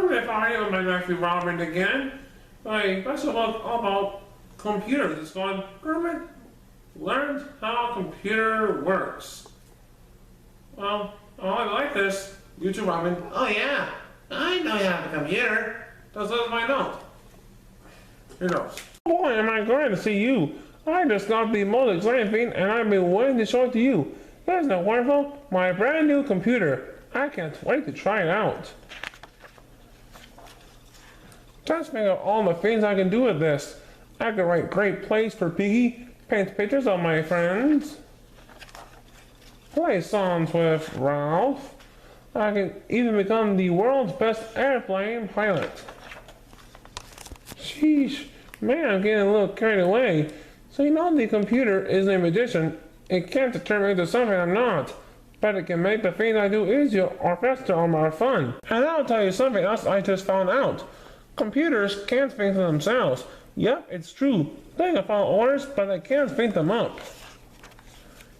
Kermit, I am my nephew Robin again. My special book all about computers. It's called Kermit Learns How a Computer Works. Well, I like this. You too, Robin. Oh yeah, I know you have a computer. Does my note. Here goes. Boy, am I glad to see you. I just got the most exciting thing and I've been waiting to show it to you. Isn't that wonderful? My brand new computer. I can't wait to try it out. Just think of all the things I can do with this. I can write great plays for Piggy, paint pictures of my friends, play songs with Ralph. I can even become the world's best airplane pilot. Sheesh, man, I'm getting a little carried away. So you know the computer is a magician. It can't turn me into something I'm not. But it can make the things I do easier or faster or more fun. And I'll tell you something else I just found out. Computers can't think for themselves. Yep, it's true. They can follow orders, but they can't think them up.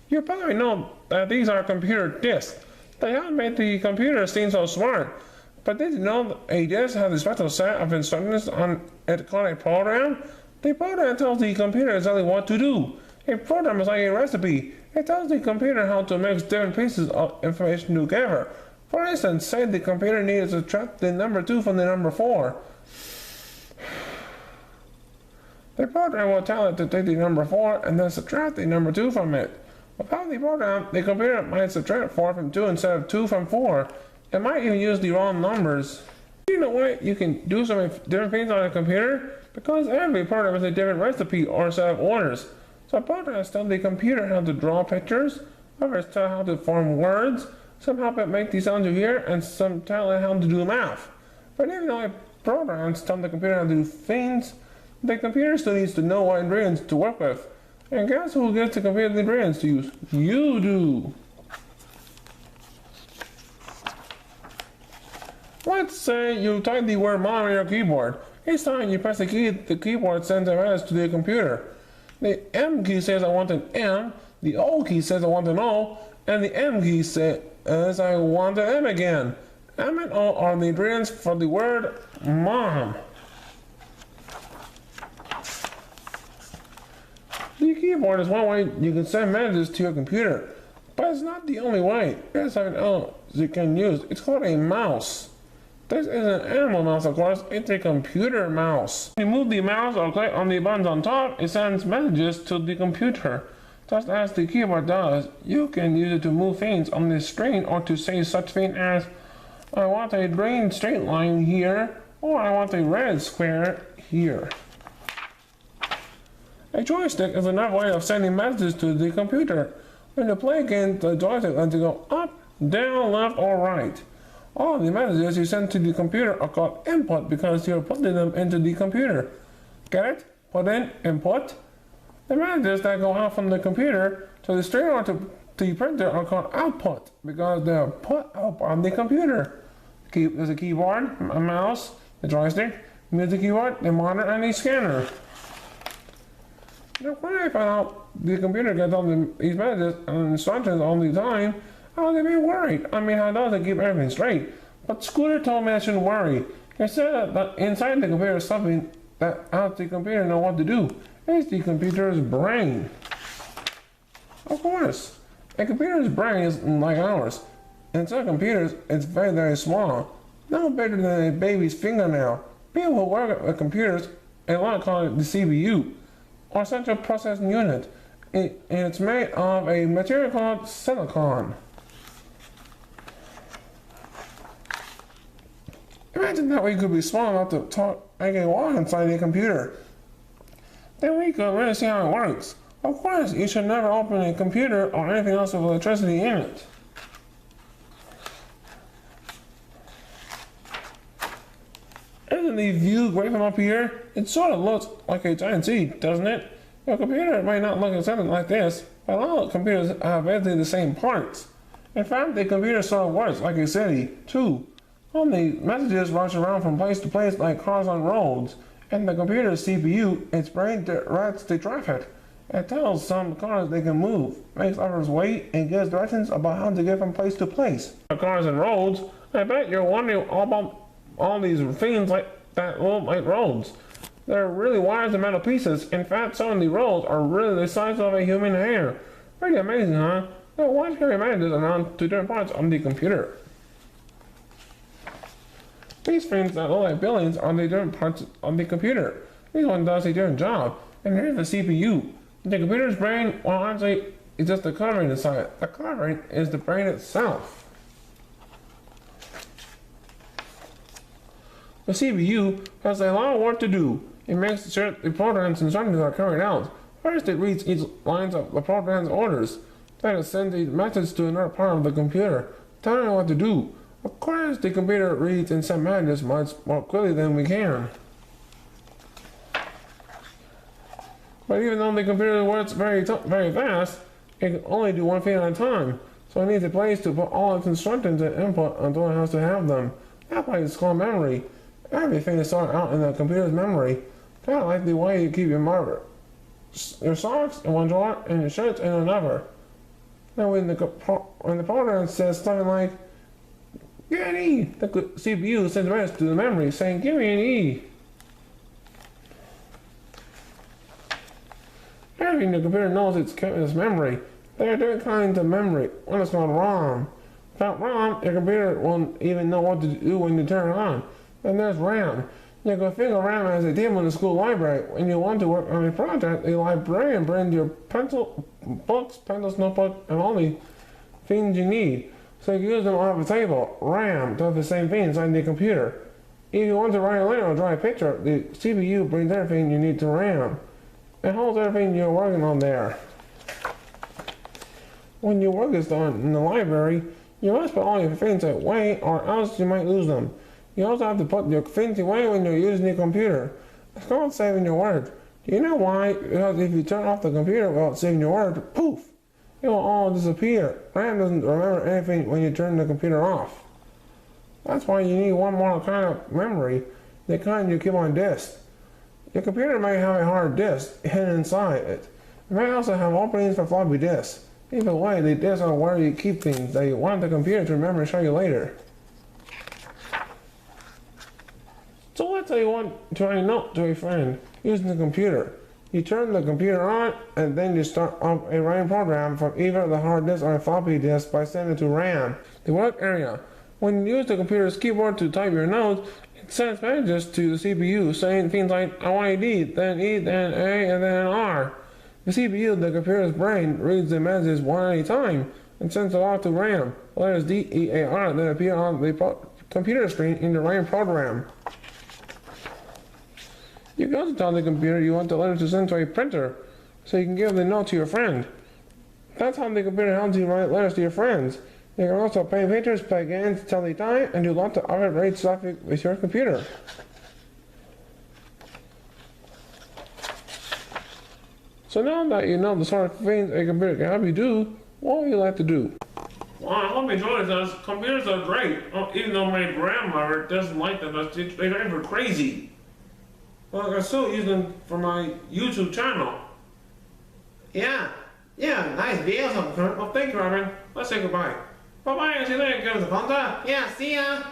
You probably know that these are computer disks. They haven't made the computer seem so smart. But did you know a disk has a special set of instructions on it called a program? The program tells the computer exactly what to do. A program is like a recipe. It tells the computer how to mix different pieces of information together. For instance, say the computer needs to subtract the number 2 from the number 4. The program will tell it to take the number 4 and then subtract the number 2 from it. Without the program, the computer might subtract 4 from 2 instead of 2 from 4. It might even use the wrong numbers. You know what? You can do so many different things on a computer because every program is a different recipe or set of orders. Some programs tell the computer how to draw pictures, others tell how to form words, some help it make the sounds you hear, and some tell it how to do math. But even though programs tell the computer how to do things, the computer still needs to know what ingredients to work with. And guess who gives the computer the ingredients to use? You do! Let's say you type the word mom on your keyboard. Each time you press the key, the keyboard sends a message to the computer. The M key says I want an M, the O key says I want an O, and the M key says I want an M again. M and O are the ingredients for the word mom. The keyboard is one way you can send messages to your computer, but it's not the only way. There's something else you can use. It's called a mouse. This is an animal mouse, of course. It's a computer mouse. When you move the mouse or click on the buttons on top, it sends messages to the computer. Just as the keyboard does, you can use it to move things on the screen or to say such things as, I want a green straight line here, or I want a red square here. A joystick is another way of sending messages to the computer. When you play a game, the joystick lets you go up, down, left, or right. All the messages you send to the computer are called input because you're putting them into the computer. Get it? Put in, input. The messages that go out from the computer to the screen or to the printer are called output because they're put up on the computer. There's a keyboard, a mouse, the joystick, music keyboard, the monitor, and the scanner. Now, when I found out the computer gets all these messages and instructions all the time, I was a bit worried. I mean, how does it keep everything straight? But Scooter told me I shouldn't worry. He said that inside the computer is something that helps the computer know what to do. It's the computer's brain. Of course, a computer's brain is like ours. In some computers, it's very, very small. No bigger than a baby's fingernail. People who work with computers, a lot call it the CPU, or Central Processing Unit. And it's made of a material called silicon. Imagine that we could be small enough to make a wall inside a computer. Then we could really see how it works. Of course, you should never open a computer or anything else with electricity in it. Isn't the view great from up here? It sort of looks like a giant seed, doesn't it? Your computer might not look exactly like this, but all computers have basically the same parts. In fact, the computer sort of works like a city, too. All the messages rush around from place to place like cars on roads, and the computer's CPU, its brain directs the traffic. It tells some cars they can move, makes others wait, and gives directions about how to get from place to place. For cars and roads, I bet you're wondering all all these things that look like roads. They're really wires and metal pieces. In fact, some of the rolls are really the size of a human hair. Pretty amazing, huh? So why can we manage this around to different parts of the computer? These things that look like buildings are the different parts of the computer. Each one does a different job. And here's the CPU. The computer's brain, well, actually, is just the covering inside it. The covering is the brain itself. The CPU has a lot of work to do. It makes sure the program's instructions are carried out. First, it reads each line of the program's orders. Then it sends a message to another part of the computer, telling it what to do. Of course, the computer reads and sends messages much more quickly than we can. But even though the computer works very fast, it can only do one thing at a time. So it needs a place to put all its instructions and input until it has to have them. That place is called memory. Everything is stored out in the computer's memory. Kind of like the way you keep your socks in one drawer and your shirts in another. Now when the program says something like, "Give me an E," the CPU sends a message to the memory saying, "Give me an E." Everything the computer knows it's kept in its memory. There are different kinds of memory. One is called ROM. Without ROM, your computer won't even know what to do when you turn it on. Then there's RAM. You can think of RAM as a table in the school library. When you want to work on a project, a librarian brings your books, pencils, notebook, and all the things you need. So you can use them off the table. RAM does the same thing inside the computer. If you want to write a letter or draw a picture, the CPU brings everything you need to RAM. It holds everything you're working on there. When your work is done in the library, you must put all your things away or else you might lose them. You also have to put your things away when you're using the computer. It's called saving your work. Do you know why? Because if you turn off the computer without saving your work, poof, it will all disappear. RAM doesn't remember anything when you turn the computer off. That's why you need one more kind of memory, the kind you keep on disk. Your computer may have a hard disk hidden inside it. It may also have openings for floppy disks. Either way, the disks are where you keep things that you want the computer to remember and show you later. So let's say you want to write a note to a friend using the computer. You turn the computer on and then you start up a writing program from either the hard disk or a floppy disk by sending it to RAM, the work area. When you use the computer's keyboard to type your notes, it sends messages to the CPU saying things like, "I want a D, then E, then A, and then an R." The CPU, the computer's brain, reads the messages one at a time and sends it off to RAM. The letters D, E, A, R then appear on the computer screen in the writing program. You can also tell the computer you want the letter to send to a printer, so you can give the note to your friend. That's how the computer helps you write letters to your friends. You can also paint pictures, play games, tell the time, and do lots of other great stuff with your computer. So now that you know the sort of things a computer can help you do, what would you like to do? Well, I hope you enjoyed this. Computers are great, even though my grandmother doesn't like them. They drive her crazy. Well, I still use them for my YouTube channel. Yeah, nice videos of Kermit. Well, thank you, Robin. Let's say goodbye. Bye-bye, see you later. Give us a thumbs up. Yeah, see ya.